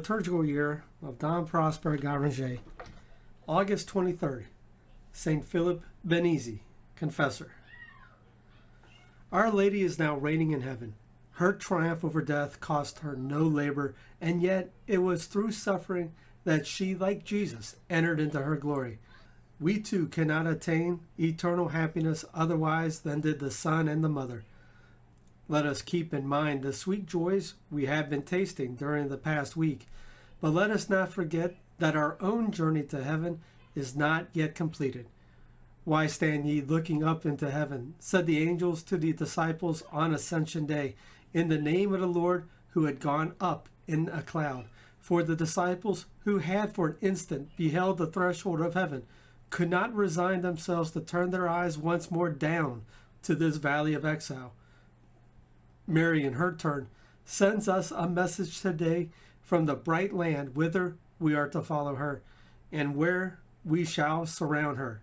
liturgical year of Don Prosper Guéranger, August 23rd, St. Philip Benizi, Confessor. Our Lady is now reigning in heaven. Her triumph over death cost her no labor, and yet it was through suffering that she, like Jesus, entered into her glory. We too cannot attain eternal happiness otherwise than did the Son and the Mother. Let us keep in mind the sweet joys we have been tasting during the past week, but let us not forget that our own journey to heaven is not yet completed. Why stand ye looking up into heaven, said the angels to the disciples on Ascension Day, in the name of the Lord who had gone up in a cloud. For the disciples who had for an instant beheld the threshold of heaven could not resign themselves to turn their eyes once more down to this valley of exile. Mary, in her turn, sends us a message today from the bright land whither we are to follow her, and where we shall surround her.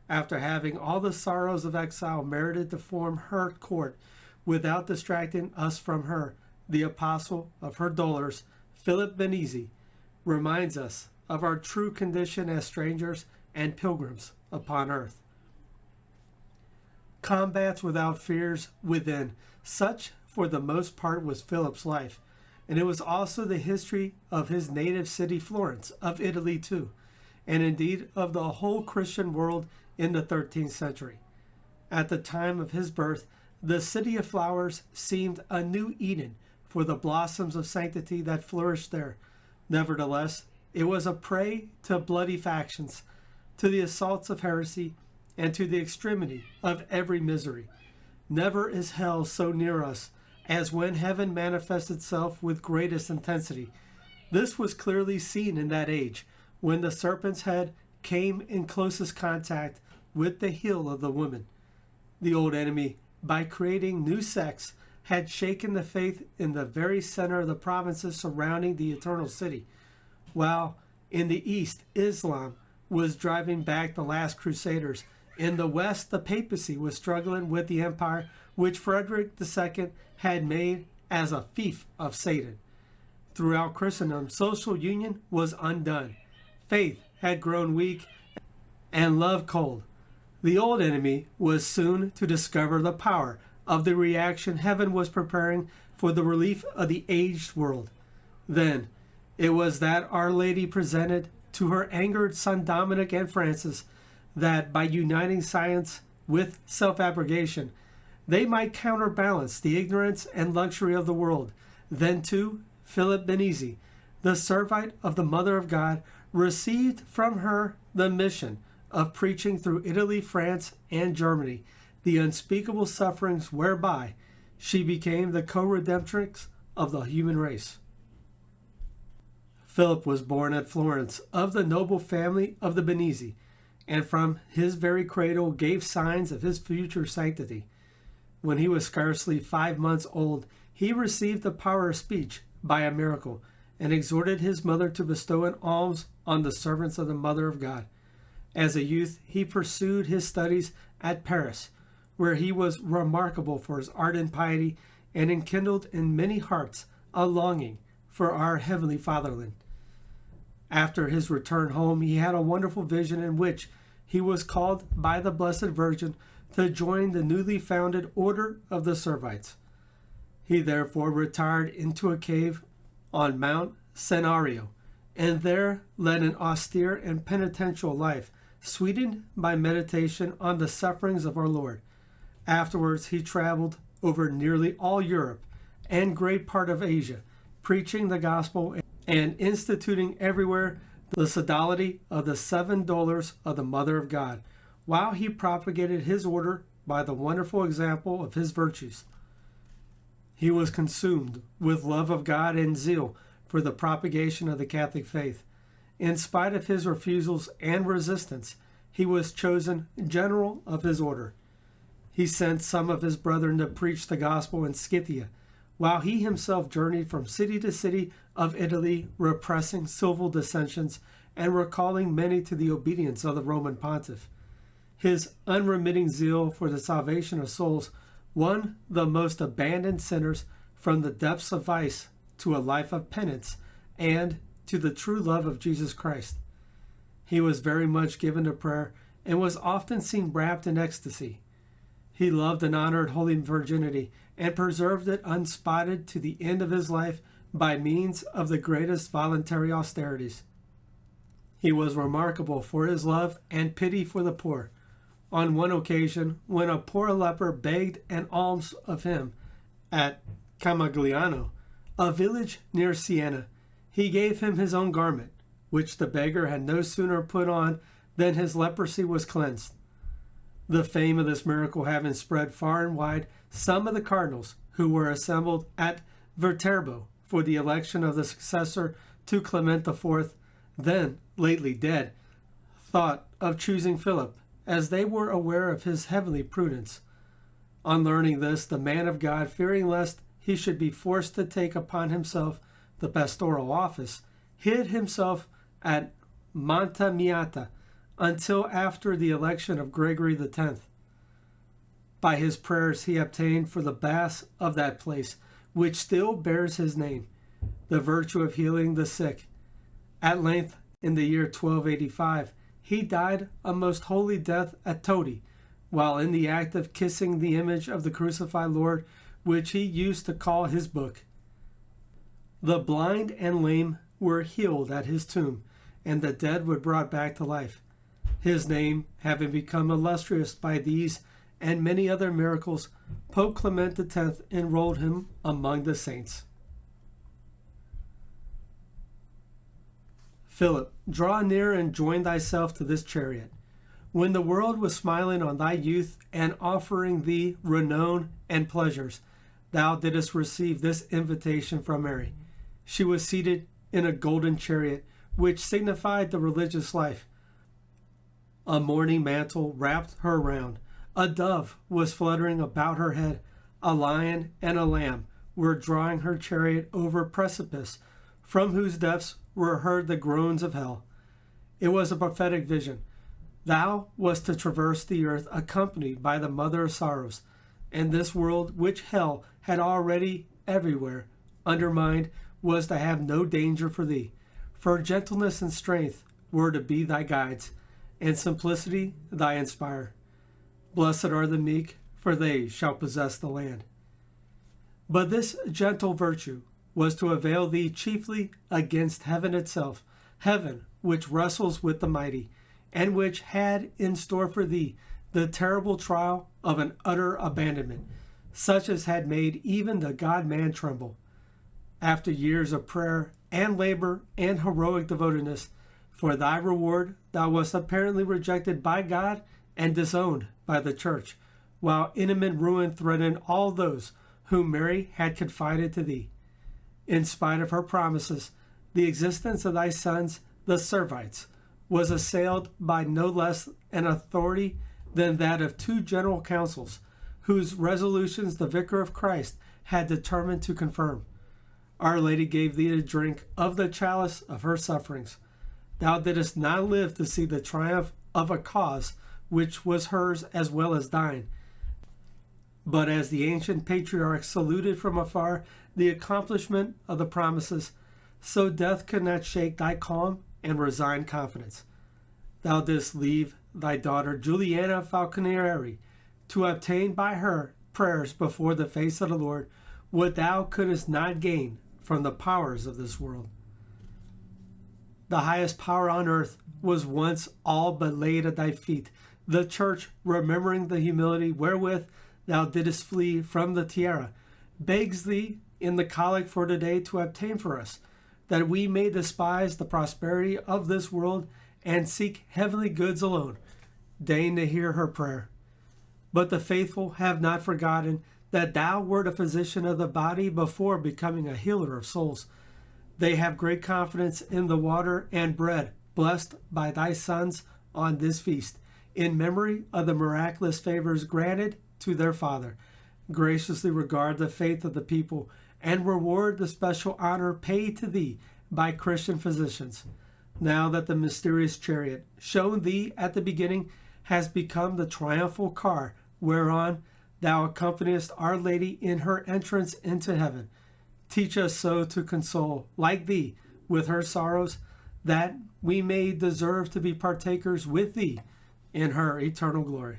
After having all the sorrows of exile merited to form her court, without distracting us from her, the apostle of her dolours, Philip Benizi, reminds us of our true condition as strangers and pilgrims upon earth. Combats without fears within, such for the most part was Philip's life, and it was also the history of his native city Florence, of Italy too, and indeed of the whole Christian world in the 13th century. At the time of his birth, the city of flowers seemed a new Eden for the blossoms of sanctity that flourished there. Nevertheless, it was a prey to bloody factions, to the assaults of heresy, and to the extremity of every misery. Never is hell so near us as when heaven manifests itself with greatest intensity. This was clearly seen in that age, when the serpent's head came in closest contact with the heel of the woman. The old enemy, by creating new sects, had shaken the faith in the very center of the provinces surrounding the eternal city, while in the east, Islam was driving back the last crusaders. In the west, the Papacy was struggling with the empire which Frederick II had made as a fief of Satan. Throughout Christendom, social union was undone. Faith had grown weak and love cold. The old enemy was soon to discover the power of the reaction heaven was preparing for the relief of the aged world. Then it was that Our Lady presented to her angered son Dominic and Francis that by uniting science with self-abrogation, they might counterbalance the ignorance and luxury of the world. Then too, Philip Benizi, the Servite of the Mother of God, received from her the mission of preaching through Italy, France, and Germany the unspeakable sufferings whereby she became the co-redemptrix of the human race. Philip was born at Florence of the noble family of the Benizi, and from his very cradle gave signs of his future sanctity. When he was scarcely 5 months old, he received the power of speech by a miracle, and exhorted his mother to bestow an alms on the servants of the Mother of God. As a youth, he pursued his studies at Paris, where he was remarkable for his ardent piety and enkindled in many hearts a longing for our heavenly fatherland. After his return home, he had a wonderful vision in which he was called by the Blessed Virgin to join the newly founded Order of the Servites. He therefore retired into a cave on Mount Senario, and there led an austere and penitential life, sweetened by meditation on the sufferings of our Lord. Afterwards, he traveled over nearly all Europe and great part of Asia, preaching the gospel and instituting everywhere the sodality of the 7 dolours of the Mother of God, while he propagated his order by the wonderful example of his virtues. He was consumed with love of God and zeal for the propagation of the Catholic faith. In spite of his refusals and resistance, he was chosen general of his order. He sent some of his brethren to preach the gospel in Scythia, while he himself journeyed from city to city of Italy, repressing civil dissensions and recalling many to the obedience of the Roman pontiff. His unremitting zeal for the salvation of souls won the most abandoned sinners from the depths of vice to a life of penance and to the true love of Jesus Christ. He was very much given to prayer and was often seen wrapped in ecstasy. He loved and honored holy virginity and preserved it unspotted to the end of his life by means of the greatest voluntary austerities. He was remarkable for his love and pity for the poor. On one occasion, when a poor leper begged an alms of him at Camagliano, a village near Siena, he gave him his own garment, which the beggar had no sooner put on than his leprosy was cleansed. The fame of this miracle having spread far and wide, some of the cardinals who were assembled at Viterbo for the election of the successor to Clement IV, then lately dead, thought of choosing Philip, as they were aware of his heavenly prudence. On learning this, the man of God, fearing lest he should be forced to take upon himself the pastoral office, hid himself at Monte Amiata until after the election of Gregory X. By his prayers he obtained for the baths of that place, which still bears his name, the virtue of healing the sick. At length, in the year 1285, he died a most holy death at Todi, while in the act of kissing the image of the crucified Lord, which he used to call his book. The blind and lame were healed at his tomb, and the dead were brought back to life. His name having become illustrious by these and many other miracles, Pope Clement X enrolled him among the saints. Philip, draw near and join thyself to this chariot. When the world was smiling on thy youth and offering thee renown and pleasures, thou didst receive this invitation from Mary. She was seated in a golden chariot, which signified the religious life. A mourning mantle wrapped her round. A dove was fluttering about her head. A lion and a lamb were drawing her chariot over a precipice, from whose depths were heard the groans of hell. It was a prophetic vision. Thou wast to traverse the earth accompanied by the Mother of Sorrows, and this world which hell had already everywhere undermined was to have no danger for thee, for gentleness and strength were to be thy guides, and simplicity thy inspire. Blessed are the meek, for they shall possess the land. But this gentle virtue was to avail thee chiefly against heaven itself, heaven which wrestles with the mighty, and which had in store for thee the terrible trial of an utter abandonment, such as had made even the God-man tremble. After years of prayer and labor and heroic devotedness, for thy reward thou wast apparently rejected by God and disowned by the Church, while imminent ruin threatened all those whom Mary had confided to thee. In spite of her promises, the existence of thy sons, the Servites, was assailed by no less an authority than that of two general councils, whose resolutions the Vicar of Christ had determined to confirm. Our Lady gave thee to drink of the chalice of her sufferings. Thou didst not live to see the triumph of a cause which was hers as well as thine. But as the ancient patriarchs saluted from afar the accomplishment of the promises, so death could not shake thy calm and resigned confidence. Thou didst leave thy daughter Juliana Falconieri to obtain by her prayers before the face of the Lord what thou couldst not gain from the powers of this world. The highest power on earth was once all but laid at thy feet. The Church, remembering the humility wherewith thou didst flee from the tiara, begs thee in the collect for today to obtain for us, that we may despise the prosperity of this world and seek heavenly goods alone. Deign to hear her prayer. But the faithful have not forgotten that thou wert a physician of the body before becoming a healer of souls. They have great confidence in the water and bread blessed by thy sons on this feast, in memory of the miraculous favors granted to their Father. Graciously regard the faith of the people and reward the special honor paid to thee by Christian physicians. Now that the mysterious chariot shown thee at the beginning has become the triumphal car whereon thou accompaniest Our Lady in her entrance into heaven, teach us so to console, like thee, with her sorrows, that we may deserve to be partakers with thee in her eternal glory.